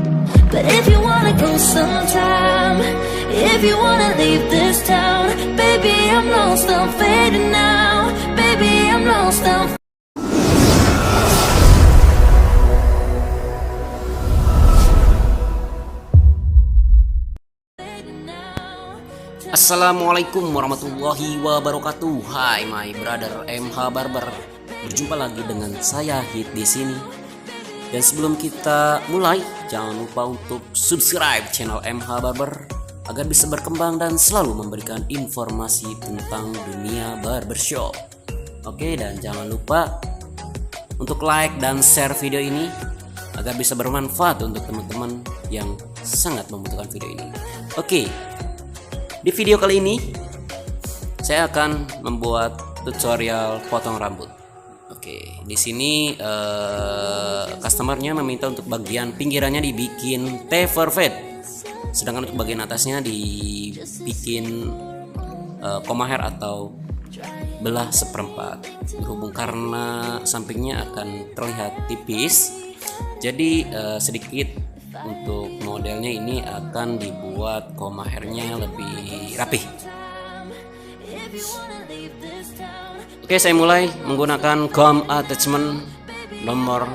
But if you wanna go sometime, if you wanna leave this town, baby, I'm lost, I'm fading now. Baby, I'm lost, I'm Assalamualaikum warahmatullahi wabarakatuh. Hai my brother MH Barber. Berjumpa lagi dengan saya Hit di sini. Dan sebelum kita mulai, jangan lupa untuk subscribe channel MH Barber agar bisa berkembang dan selalu memberikan informasi tentang dunia barbershop. Oke, dan jangan lupa untuk like dan share video ini agar bisa bermanfaat untuk teman-teman yang sangat membutuhkan video ini. Oke. Di video kali ini saya akan membuat tutorial potong rambut. Oke, di sini customernya meminta untuk bagian pinggirannya dibikin taper fade, sedangkan untuk bagian atasnya dibikin comb hair atau belah seperempat. Berhubung karena sampingnya akan terlihat tipis, jadi sedikit untuk modelnya ini akan dibuat comb hairnya lebih rapih. Oke, saya mulai menggunakan comb attachment nomor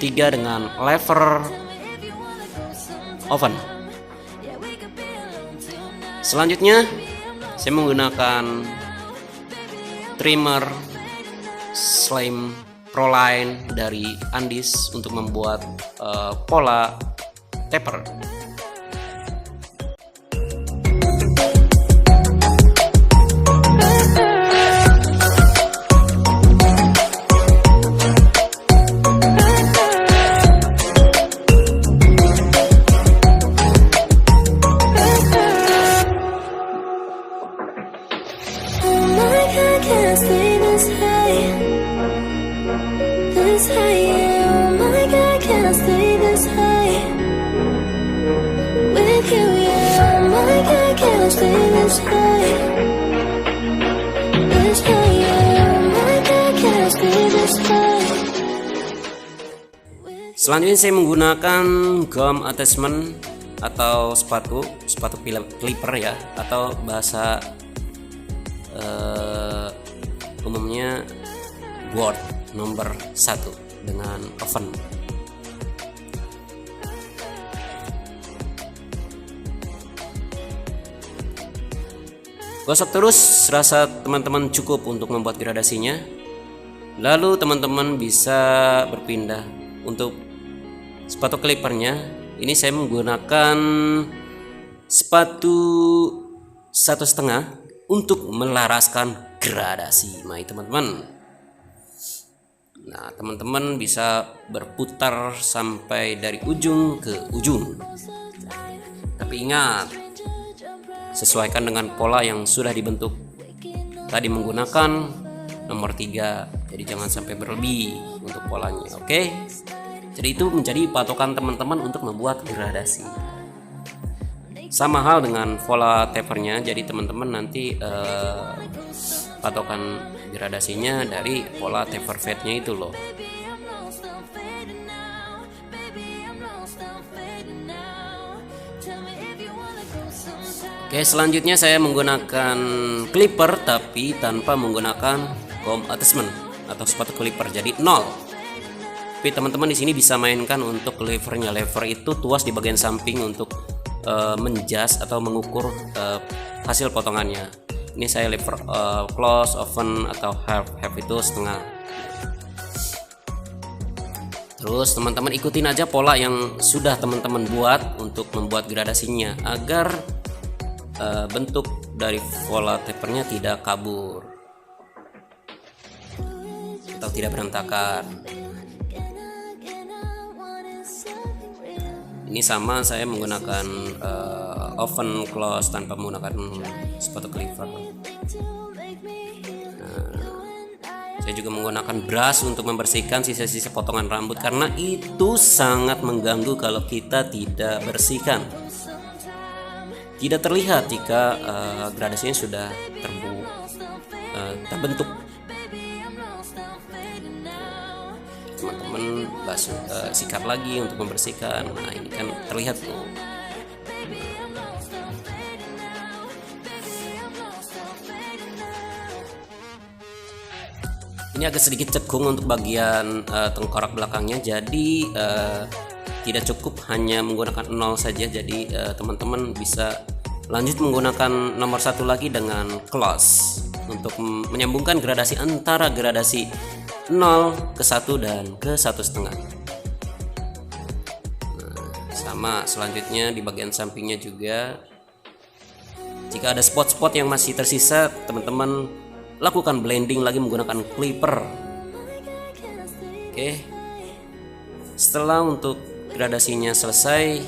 3 dengan lever oven. Selanjutnya saya menggunakan trimmer slim Proline dari Andis untuk membuat pola taper. Selanjutnya saya menggunakan gum attachment atau sepatu clipper ya, atau bahasa umumnya board nomor 1 dengan oven. Gosok terus rasa teman-teman cukup untuk membuat gradasinya. Lalu teman-teman bisa berpindah untuk sepatu clippernya. Ini saya menggunakan sepatu 1,5 untuk melaraskan gradasi, teman-teman. Nah, teman-teman bisa berputar sampai dari ujung ke ujung. Tapi ingat, sesuaikan dengan pola yang sudah dibentuk. Tadi menggunakan nomor 3, jadi jangan sampai berlebih untuk polanya. Oke? Jadi itu menjadi patokan teman-teman untuk membuat gradasi. Sama hal dengan pola tapernya, jadi teman-teman nanti patokan gradasinya dari pola taper fade-nya itu loh. Oke, selanjutnya saya menggunakan clipper tapi tanpa menggunakan comb attachment atau sepatu clipper, jadi 0. Tapi teman-teman di sini bisa mainkan untuk levernya. Lever itu tuas di bagian samping untuk menjas atau mengukur hasil potongannya. Ini saya lever close, open atau half itu setengah. Terus teman-teman ikutin aja pola yang sudah teman-teman buat untuk membuat gradasinya agar bentuk dari pola tapernya tidak kabur atau tidak berantakan. Ini sama saya menggunakan oven close tanpa menggunakan sepatu clipper. Saya juga menggunakan brush untuk membersihkan sisa-sisa potongan rambut karena itu sangat mengganggu kalau kita tidak bersihkan. Tidak terlihat jika gradasinya sudah terbentuk. Teman-teman teman-teman sikat lagi untuk membersihkan. Nah ini kan terlihat tuh. Ini agak sedikit cekung untuk bagian tengkorak belakangnya, jadi tidak cukup hanya menggunakan 0 saja. Jadi teman-teman bisa lanjut menggunakan nomor 1 lagi dengan close untuk menyambungkan gradasi antara gradasi 0 ke 1 dan ke 1,5. Nah, sama selanjutnya di bagian sampingnya juga, jika ada spot-spot yang masih tersisa, teman-teman lakukan blending lagi menggunakan clipper. Oke, setelah untuk gradasinya selesai,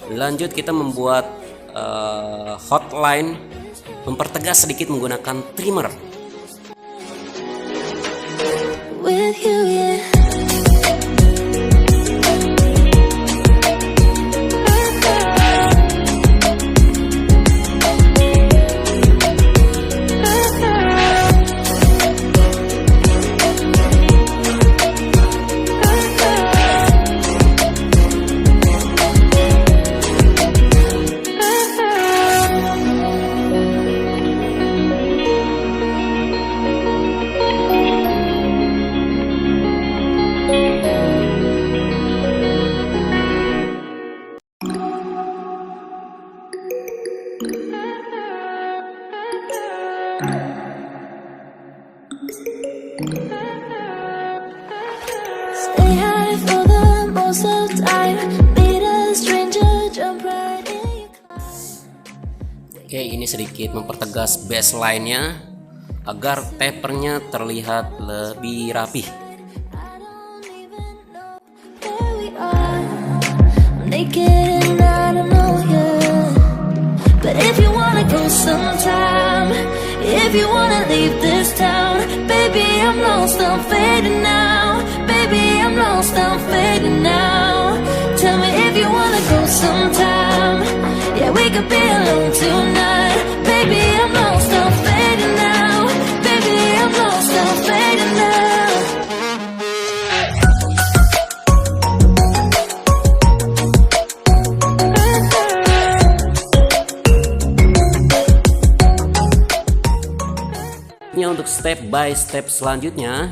lanjut kita membuat hotline, mempertegas sedikit menggunakan trimmer. With you, yeah. Stay high for the most of time. Meet a stranger, jump right in your car. Oke, ini sedikit mempertegas baseline-nya agar tapernya terlihat lebih rapih. I don't even know where we are. I'm naked and I don't know you. But if you wanna go sometime, if you wanna leave this town, baby, I'm lost, I'm fading now. Baby, I'm lost, I'm fading now. Tell me if you wanna go sometime. Yeah, we could be alone tonight. Baby, I'm lost, I'm fading now. Baby, I'm lost, I'm fading now. Untuk step by step selanjutnya,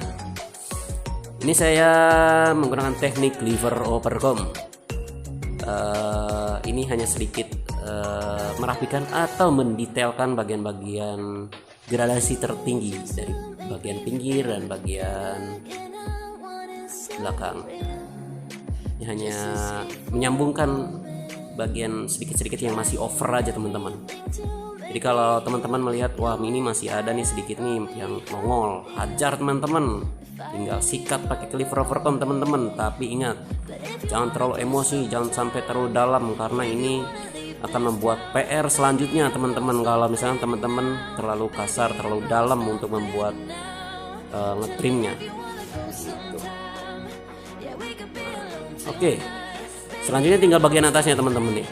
ini saya menggunakan teknik lever overcomb. Ini hanya sedikit merapikan atau mendetailkan bagian-bagian gradasi tertinggi dari bagian pinggir dan bagian belakang. Ini hanya menyambungkan bagian sedikit-sedikit yang masih over aja teman-teman. Jadi kalau teman-teman melihat, wah ini masih ada nih sedikit nih yang nongol, hajar teman-teman, tinggal sikat pakai lever overcomb teman-teman. Tapi ingat, jangan terlalu emosi, jangan sampai terlalu dalam, karena ini akan membuat PR selanjutnya teman-teman. Kalau misalnya teman-teman terlalu kasar, terlalu dalam untuk membuat ngetrimnya gitu. Oke, selanjutnya tinggal bagian atasnya teman-teman nih.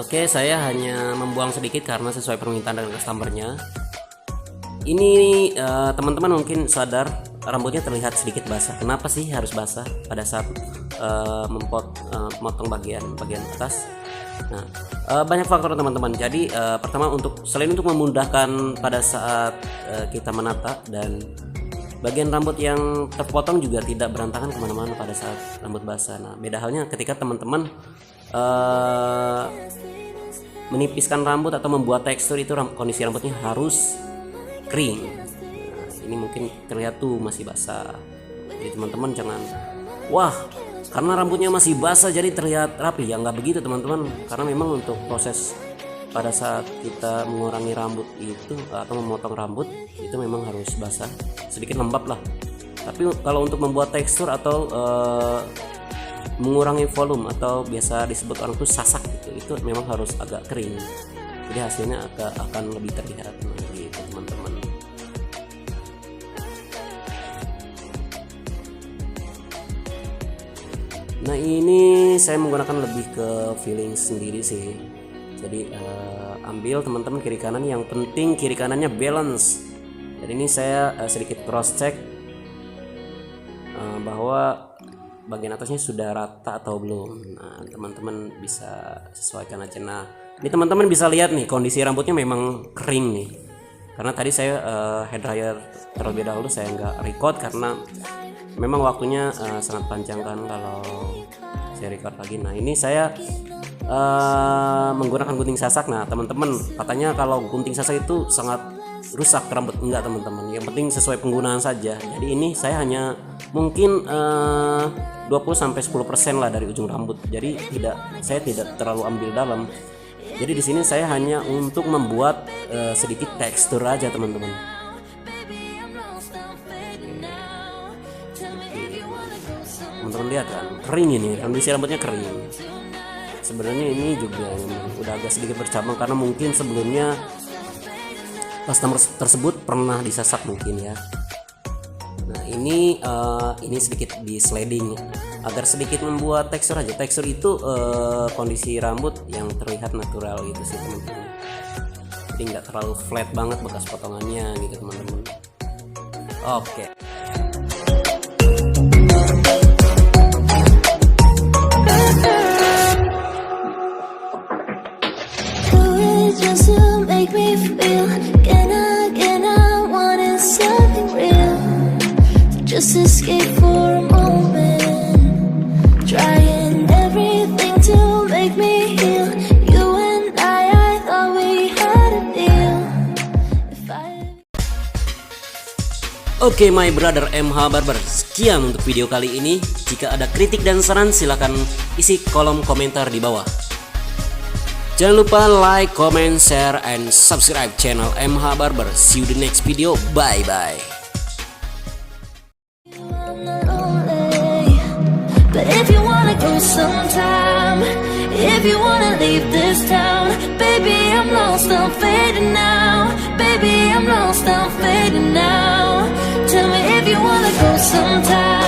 Oke, saya hanya membuang sedikit karena sesuai permintaan dari customernya. Ini teman-teman mungkin sadar rambutnya terlihat sedikit basah. Kenapa sih harus basah pada saat memotong bagian atas? Nah, banyak faktor teman-teman. Jadi pertama, selain untuk memudahkan pada saat kita menata, dan bagian rambut yang terpotong juga tidak berantakan kemana-mana pada saat rambut basah. Nah, beda halnya ketika teman-teman menipiskan rambut atau membuat tekstur, itu kondisi rambutnya harus kering. Nah, ini mungkin terlihat tuh masih basah. Jadi teman-teman jangan, wah karena rambutnya masih basah jadi terlihat rapi. Ya nggak begitu teman-teman, karena memang untuk proses pada saat kita mengurangi rambut itu atau memotong rambut itu memang harus basah, sedikit lembab lah. Tapi kalau untuk membuat tekstur atau mengurangi volume atau biasa disebut orang tuh sasak gitu, itu memang harus agak kering. Jadi hasilnya akan lebih terlihat gitu teman-teman. Nah ini saya menggunakan lebih ke feeling sendiri sih. Jadi ambil teman-teman kiri kanan, yang penting kiri kanannya balance. Jadi ini saya sedikit cross check bahwa bagian atasnya sudah rata atau belum. Nah, teman-teman bisa sesuaikan aja. Nah, ini teman-teman bisa lihat nih kondisi rambutnya memang kering nih. Karena tadi saya hair dryer terlebih dahulu saya nggak record karena memang waktunya sangat panjang kan kalau saya record lagi. Nah, ini saya menggunakan gunting sasak. Nah, teman-teman katanya kalau gunting sasak itu sangat rusak rambut. Enggak teman-teman, yang penting sesuai penggunaan saja. Jadi ini saya hanya mungkin 20-10% lah dari ujung rambut. Jadi saya tidak terlalu ambil dalam. Jadi di sini saya hanya untuk membuat sedikit tekstur aja teman-teman. Teman-teman lihat kan, kering ini, kondisi rambutnya kering. Sebenarnya ini juga udah agak sedikit bercabang karena mungkin sebelumnya customer tersebut pernah disasak mungkin ya. Nah, ini sedikit di sliding agar sedikit membuat tekstur aja. Tekstur itu kondisi rambut yang terlihat natural gitu sih teman-teman. Jadi nggak terlalu flat banget bekas potongannya gitu teman-teman. Oke. Just to make me feel again I wanted something real. Just escape for a moment, trying everything to make me heal. You and I thought we had a deal. Oke, my brother MH Barber, sekian untuk video kali ini. Jika ada kritik dan saran silahkan isi kolom komentar di bawah. Jangan lupa like, comment, share, and subscribe channel MH Barber. See you the next video. Bye bye. But if you wanna go sometime, if you wanna leave this town, baby, I'm lost, I'm fading now. Baby, I'm lost, I'm fading now. Tell me if you wanna go sometime.